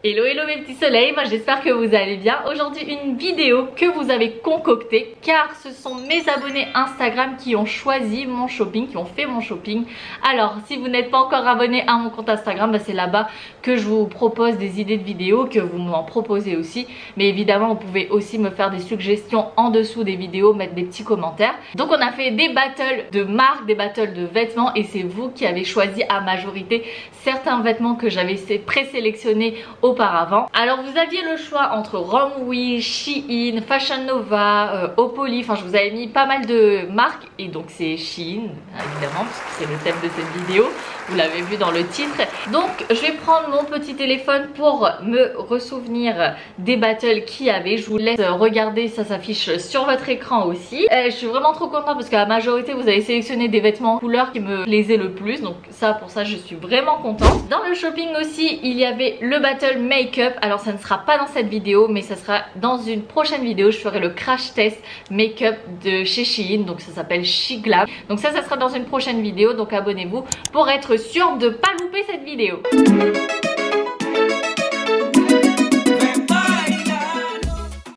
Hello hello mes petits soleils, moi j'espère que vous allez bien. Aujourd'hui une vidéo que vous avez concoctée car ce sont mes abonnés Instagram qui ont choisi mon shopping, qui ont fait mon shopping. Alors si vous n'êtes pas encore abonné à mon compte Instagram, bah, c'est là-bas que je vous propose des idées de vidéos, que vous m'en proposez aussi. Mais évidemment vous pouvez aussi me faire des suggestions en dessous des vidéos, mettre des petits commentaires. Donc on a fait des battles de marques, des battles de vêtements et c'est vous qui avez choisi à majorité certains vêtements que j'avais présélectionnés auparavant. Alors vous aviez le choix entre Romwe, Shein, Fashion Nova, Opoly, enfin je vous avais mis pas mal de marques et donc c'est Shein évidemment parce que c'est le thème de cette vidéo, vous l'avez vu dans le titre. Donc je vais prendre mon petit téléphone pour me ressouvenir des battles qu'il y avait. Je vous laisse regarder, ça s'affiche sur votre écran aussi. Je suis vraiment trop contente parce qu'à la majorité vous avez sélectionné des vêtements en couleur qui me plaisaient le plus, donc ça pour ça je suis vraiment contente. Dans le shopping aussi il y avait le battle make-up. Alors ça ne sera pas dans cette vidéo mais ça sera dans une prochaine vidéo. Je ferai le crash test make-up de chez Shein, donc ça s'appelle Shiglam. Donc ça sera dans une prochaine vidéo, donc abonnez-vous pour être sûr de ne pas louper cette vidéo.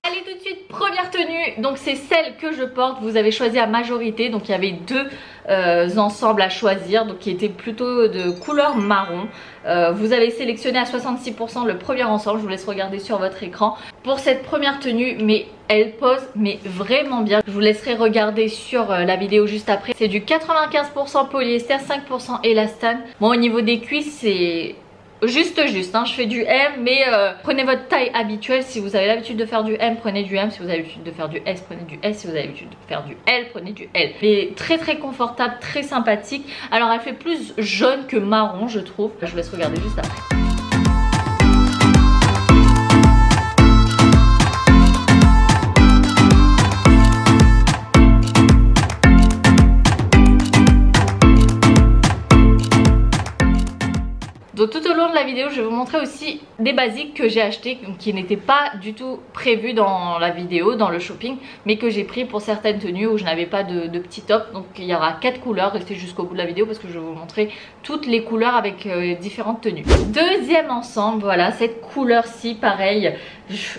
Allez tout de suite, première tenue, donc c'est celle que je porte. Vous avez choisi à majorité, donc il y avait deux ensembles à choisir, donc qui étaient plutôt de couleur marron. Vous avez sélectionné à 66% le premier ensemble, je vous laisse regarder sur votre écran pour cette première tenue, mais elle pose mais vraiment bien. Je vous laisserai regarder sur la vidéo juste après. C'est du 95% polyester, 5% élastane. Bon, au niveau des cuisses c'est juste hein. Je fais du M mais prenez votre taille habituelle. Si vous avez l'habitude de faire du M, prenez du M. Si vous avez l'habitude de faire du S, prenez du S. Si vous avez l'habitude de faire du L, prenez du L. Mais très très confortable, très sympathique. Alors elle fait plus jaune que marron je trouve. Je vous laisse regarder juste après. Donc tout au long de la vidéo je vais vous montrer aussi des basiques que j'ai achetés qui n'étaient pas du tout prévus dans la vidéo, dans le shopping, mais que j'ai pris pour certaines tenues où je n'avais pas de petit top. Donc il y aura 4 couleurs, restez jusqu'au bout de la vidéo parce que je vais vous montrer toutes les couleurs avec différentes tenues. Deuxième ensemble, voilà cette couleur-ci pareil,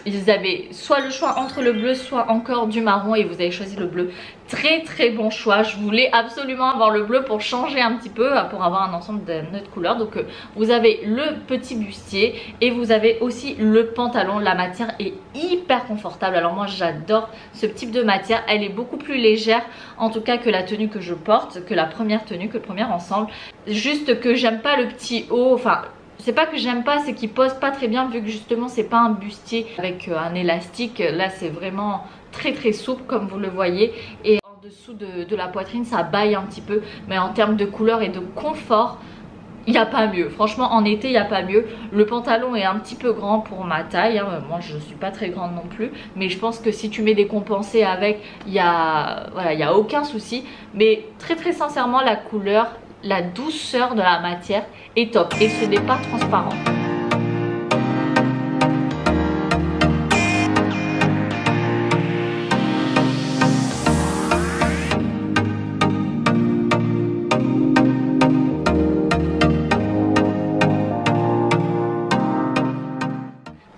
ils avaient soit le choix entre le bleu soit encore du marron et vous avez choisi le bleu. Très très bon choix, je voulais absolument avoir le bleu pour changer un petit peu, pour avoir un ensemble d'une autre couleur. Donc vous avez le petit bustier et vous avez aussi le pantalon. La matière est hyper confortable, alors moi j'adore ce type de matière. Elle est beaucoup plus légère en tout cas que la tenue que je porte, que la première tenue, que le premier ensemble. Juste que j'aime pas le petit haut, enfin c'est pas que j'aime pas, c'est qu'il pose pas très bien vu que justement c'est pas un bustier avec un élastique. Là c'est vraiment très très souple comme vous le voyez et en dessous de la poitrine ça baille un petit peu, mais en termes de couleur et de confort il n'y a pas mieux. Franchement en été il n'y a pas mieux. Le pantalon est un petit peu grand pour ma taille hein. Moi je suis pas très grande non plus, mais je pense que si tu mets des compensés avec il y a aucun souci. Mais très très sincèrement la couleur, la douceur de la matière est top et ce n'est pas transparent.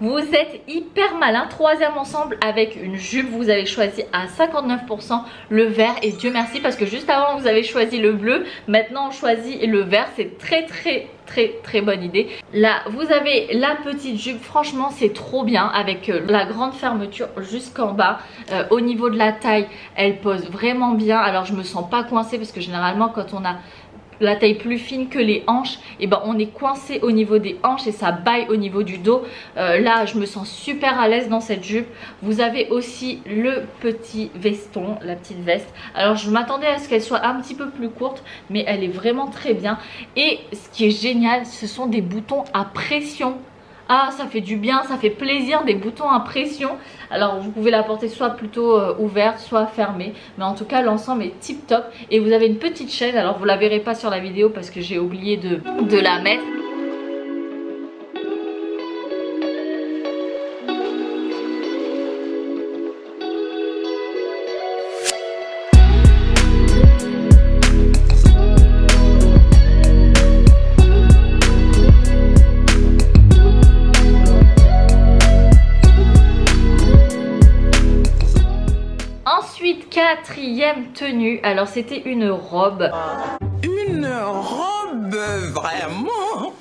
Vous êtes hyper malin. Troisième ensemble avec une jupe, vous avez choisi à 59% le vert et Dieu merci parce que juste avant vous avez choisi le bleu, maintenant on choisit le vert. C'est très très très très bonne idée. Là vous avez la petite jupe, franchement c'est trop bien avec la grande fermeture jusqu'en bas. Au niveau de la taille elle pose vraiment bien, alors je me sens pas coincée parce que généralement quand on a la taille plus fine que les hanches, et ben on est coincé au niveau des hanches et ça baille au niveau du dos. Là je me sens super à l'aise dans cette jupe. Vous avez aussi le petit veston, la petite veste. Alors je m'attendais à ce qu'elle soit un petit peu plus courte mais elle est vraiment très bien. Et ce qui est génial, ce sont des boutons à pression. Ah ça fait du bien, ça fait plaisir, des boutons à pression. Alors vous pouvez la porter soit plutôt ouverte soit fermée, mais en tout cas l'ensemble est tip top. Et vous avez une petite chaîne, alors vous la verrez pas sur la vidéo parce que j'ai oublié de la mettre. Ensuite, quatrième tenue, alors c'était une robe. Une robe, vraiment?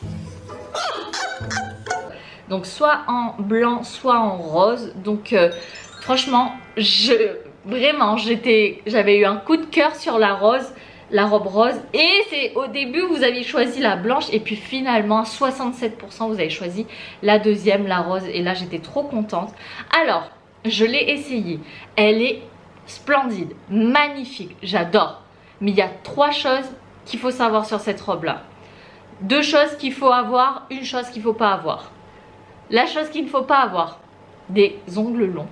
Donc soit en blanc, soit en rose. Donc franchement, j'avais eu un coup de cœur sur la rose, la robe rose. Et c'est au début vous aviez choisi la blanche et puis finalement 67% vous avez choisi la deuxième, la rose. Et là j'étais trop contente. Alors je l'ai essayée, elle est splendide, magnifique, j'adore. Mais il y a 3 choses qu'il faut savoir sur cette robe là. 2 choses qu'il faut avoir, une chose qu'il ne faut pas avoir. La chose qu'il ne faut pas avoir, des ongles longs.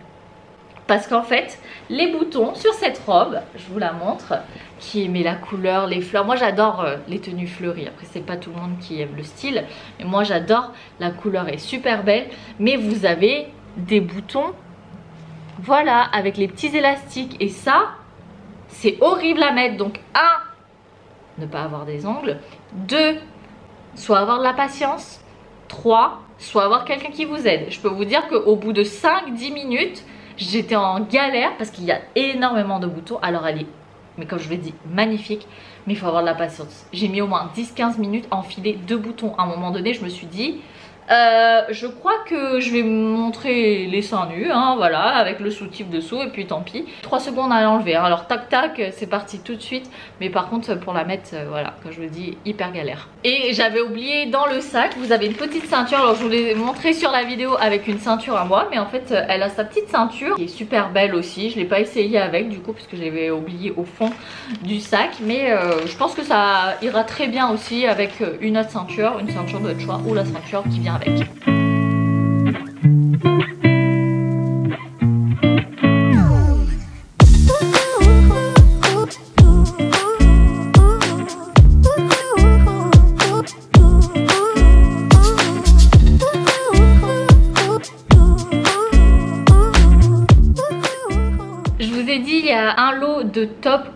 Parce qu'en fait, les boutons sur cette robe, je vous la montre, qui met la couleur, les fleurs. Moi j'adore les tenues fleuries. Après c'est pas tout le monde qui aime le style. Mais moi j'adore, la couleur est super belle. Mais vous avez des boutons, voilà, avec les petits élastiques. Et ça, c'est horrible à mettre. Donc 1, ne pas avoir des ongles. 2, soit avoir de la patience. 3, soit avoir quelqu'un qui vous aide. Je peux vous dire qu'au bout de 5-10 minutes, j'étais en galère parce qu'il y a énormément de boutons. Alors elle est, mais comme je l'ai dit, magnifique. Mais il faut avoir de la patience. J'ai mis au moins 10-15 minutes à enfiler 2 boutons. À un moment donné, je me suis dit, je crois que je vais montrer les seins nus, hein, voilà, avec le soutif dessous et puis tant pis. 3 secondes à l'enlever, hein. Alors tac tac, c'est parti tout de suite. Mais par contre pour la mettre, voilà, comme je vous dis, hyper galère. Et j'avais oublié dans le sac, vous avez une petite ceinture. Alors je vous l'ai montré sur la vidéo avec une ceinture à moi, mais en fait elle a sa petite ceinture qui est super belle aussi. Je l'ai pas essayé avec du coup parce que je l'avais oublié au fond du sac. Mais je pense que ça ira très bien aussi avec une autre ceinture, une ceinture de votre choix ou la ceinture qui vient avec. Il y a un lot de tops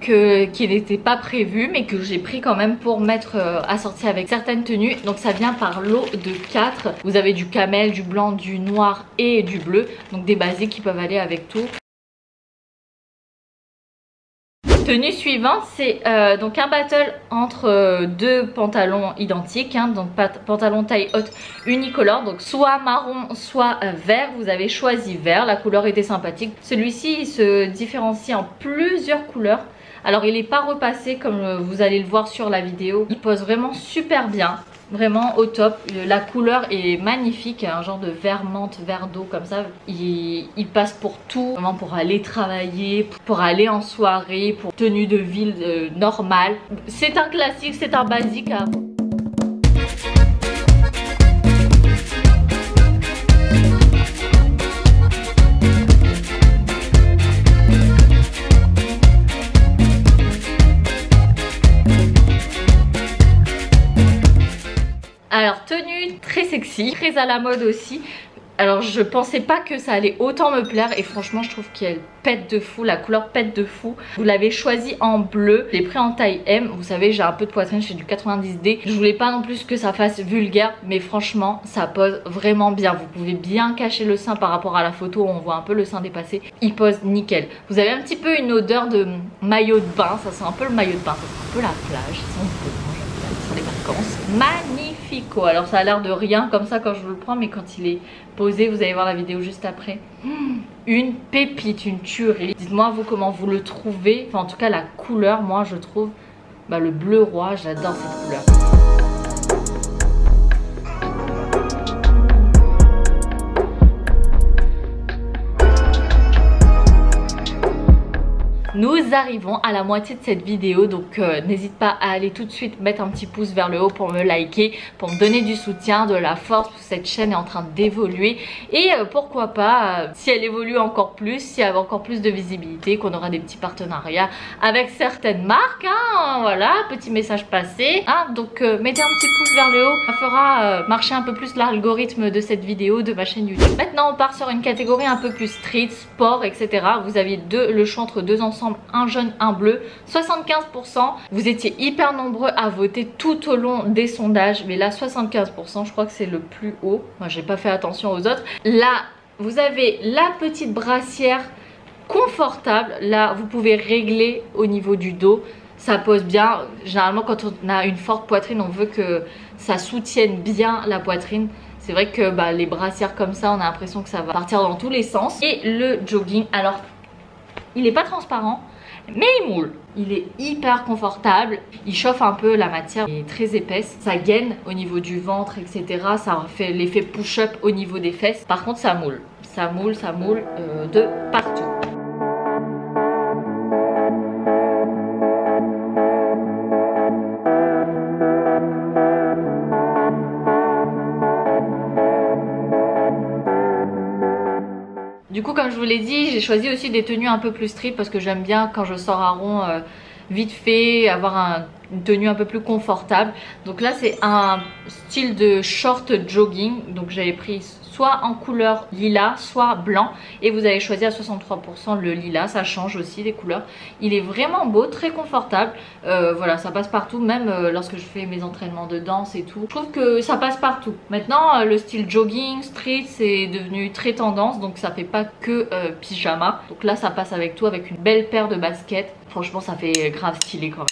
qui n'était pas prévu mais que j'ai pris quand même pour mettre assorti avec certaines tenues. Donc ça vient par lot de 4. Vous avez du camel, du blanc, du noir et du bleu. Donc des basiques qui peuvent aller avec tout. Tenue suivante, c'est donc un battle entre 2 pantalons identiques, hein, donc pantalon taille haute unicolore, donc soit marron soit vert. Vous avez choisi vert, la couleur était sympathique. Celui-ci il se différencie en plusieurs couleurs. Alors il n'est pas repassé comme vous allez le voir sur la vidéo. Il pose vraiment super bien, vraiment au top. La couleur est magnifique, un genre de vert menthe, vert d'eau comme ça. Il passe pour tout, vraiment pour aller travailler, pour aller en soirée, pour tenue de ville normale. C'est un classique, c'est un basique à... Alors tenue très sexy, très à la mode aussi. Alors je pensais pas que ça allait autant me plaire et franchement je trouve qu'elle pète de fou, la couleur pète de fou. Vous l'avez choisi en bleu, je l'ai pris en taille M. Vous savez j'ai un peu de poitrine, je fais du 90D. Je voulais pas non plus que ça fasse vulgaire mais franchement ça pose vraiment bien. Vous pouvez bien cacher le sein par rapport à la photo où on voit un peu le sein dépassé. Il pose nickel. Vous avez un petit peu une odeur de maillot de bain, ça sent un peu le maillot de bain, ça sent un peu la plage, ça sent des vacances. Magnifico. Alors ça a l'air de rien comme ça quand je vous le prends, mais quand il est posé, vous allez voir la vidéo juste après. Une pépite, une tuerie. Dites-moi vous comment vous le trouvez. Enfin en tout cas la couleur, moi je trouve le bleu roi, j'adore cette couleur. Nous arrivons à la moitié de cette vidéo, donc n'hésite pas à aller tout de suite mettre un petit pouce vers le haut pour me liker, pour me donner du soutien, de la force, parce que cette chaîne est en train d'évoluer. Et pourquoi pas, si elle évolue encore plus, si elle a encore plus de visibilité, qu'on aura des petits partenariats avec certaines marques, hein, voilà, petit message passé. Hein, donc mettez un petit pouce vers le haut, ça fera marcher un peu plus l'algorithme de cette vidéo, de ma chaîne YouTube. Maintenant on part sur une catégorie un peu plus street, sport, etc. Vous aviez le choix entre 2 ensembles, un jaune, un bleu, 75%. Vous étiez hyper nombreux à voter tout au long des sondages, mais là 75%, je crois que c'est le plus haut. Moi j'ai pas fait attention aux autres. Là vous avez la petite brassière confortable. Là vous pouvez régler au niveau du dos, ça pose bien. Généralement quand on a une forte poitrine, on veut que ça soutienne bien la poitrine. C'est vrai que les brassières comme ça, on a l'impression que ça va partir dans tous les sens. Et le jogging, alors il n'est pas transparent, mais il moule. Il est hyper confortable, il chauffe un peu, la matière est très épaisse. Ça gaine au niveau du ventre, etc. Ça fait l'effet push-up au niveau des fesses. Par contre ça moule, ça moule de partout. Du coup, comme je vous l'ai dit, j'ai choisi aussi des tenues un peu plus street parce que j'aime bien quand je sors à Rouen vite fait, avoir une tenue un peu plus confortable. Donc là, c'est un style de short jogging. Donc j'avais pris soit en couleur lilas, soit blanc. Et vous avez choisi à 63% le lilas, ça change aussi les couleurs. Il est vraiment beau, très confortable. Voilà, ça passe partout, même lorsque je fais mes entraînements de danse et tout. Je trouve que ça passe partout. Maintenant, le style jogging, street, c'est devenu très tendance. Donc ça fait pas que pyjama. Donc là, ça passe avec tout, avec une belle paire de baskets. Franchement, ça fait grave stylé quand même.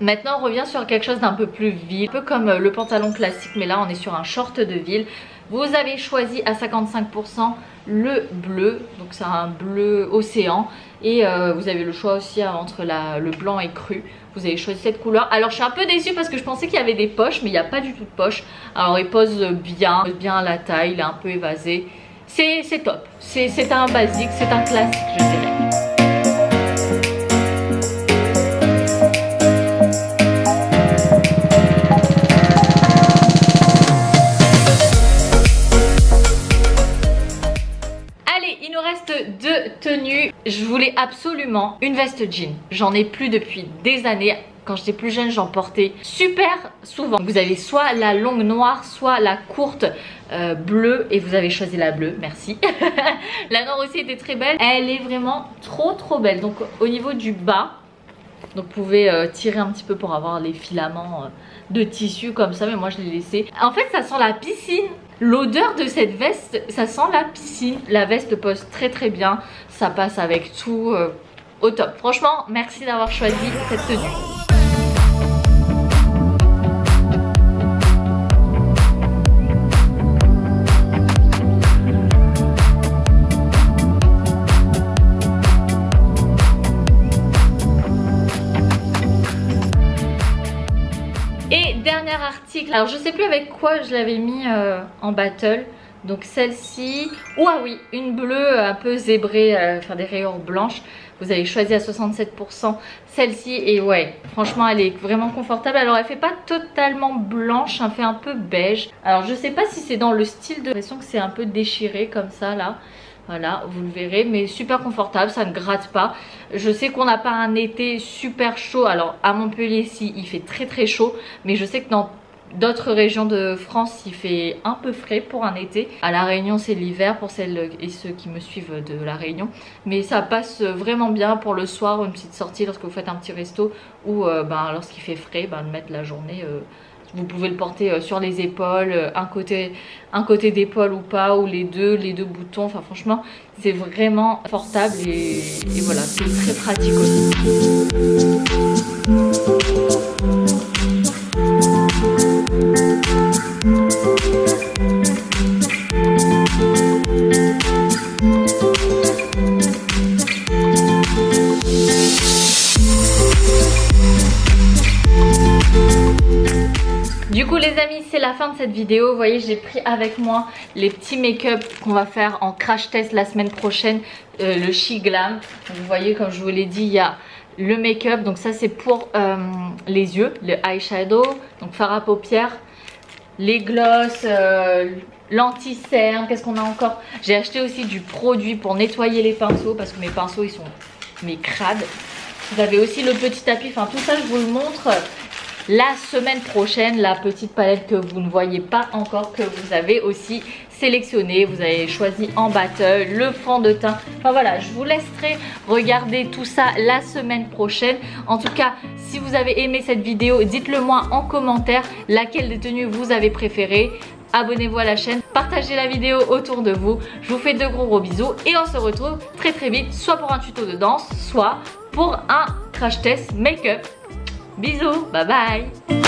Maintenant on revient sur quelque chose d'un peu plus ville, un peu comme le pantalon classique, mais là on est sur un short de ville. Vous avez choisi à 55% le bleu, donc c'est un bleu océan. Et vous avez le choix aussi entre le blanc et cru. Vous avez choisi cette couleur. Alors je suis un peu déçue parce que je pensais qu'il y avait des poches, mais il n'y a pas du tout de poche. Alors il pose bien à la taille, il est un peu évasé. C'est top, c'est un basique, c'est un classique je dirais. Deux tenues. Je voulais absolument une veste jean. J'en ai plus depuis des années. Quand j'étais plus jeune, j'en portais super souvent. Vous avez soit la longue noire, soit la courte bleue. Et vous avez choisi la bleue, merci. La noire aussi était très belle. Elle est vraiment trop belle. Donc au niveau du bas, donc vous pouvez tirer un petit peu pour avoir les filaments de tissu comme ça. Mais moi je l'ai laissé. En fait ça sent la piscine. L'odeur de cette veste, ça sent la piscine. La veste pose très bien. Ça passe avec tout au top. Franchement, merci d'avoir choisi cette tenue. Dernier article, alors je sais plus avec quoi je l'avais mis en battle. Donc celle-ci, ah oui, une bleue un peu zébrée, faire des rayures blanches. Vous avez choisi à 67% celle-ci et ouais, franchement elle est vraiment confortable. Alors elle fait pas totalement blanche, elle fait un peu beige. Alors je sais pas si c'est dans le style de l'impression que c'est un peu déchiré comme ça là. Voilà, vous le verrez, mais super confortable, ça ne gratte pas. Je sais qu'on n'a pas un été super chaud. Alors à Montpellier ici, il fait très chaud, mais je sais que dans d'autres régions de France, il fait un peu frais pour un été. À La Réunion, c'est l'hiver pour celles et ceux qui me suivent de La Réunion. Mais ça passe vraiment bien pour le soir, une petite sortie lorsque vous faites un petit resto ou lorsqu'il fait frais, de mettre la journée. Vous pouvez le porter sur les épaules, un côté d'épaule ou pas, ou les deux boutons. Enfin franchement, c'est vraiment confortable et voilà, c'est très pratique aussi. Du coup les amis, c'est la fin de cette vidéo. Vous voyez, j'ai pris avec moi les petits make-up qu'on va faire en crash test la semaine prochaine, le She Glam. Donc, vous voyez, comme je vous l'ai dit, il y a le make-up. Donc ça c'est pour les yeux, le eyeshadow, donc fard à paupières, les gloss, l'anti-cerne. Qu'est-ce qu'on a encore? J'ai acheté aussi du produit pour nettoyer les pinceaux parce que mes pinceaux ils sont crades. Vous avez aussi le petit tapis, enfin tout ça je vous le montre. la semaine prochaine la petite palette que vous ne voyez pas encore, que vous avez aussi sélectionné, vous avez choisi en battle, le fond de teint. Enfin voilà, je vous laisserai regarder tout ça la semaine prochaine. En tout cas, si vous avez aimé cette vidéo, dites-le moi en commentaire laquelle des tenues vous avez préféré. Abonnez-vous à la chaîne, partagez la vidéo autour de vous. Je vous fais de gros bisous et on se retrouve très vite, soit pour un tuto de danse, soit pour un crash test make-up. Bisous, bye bye.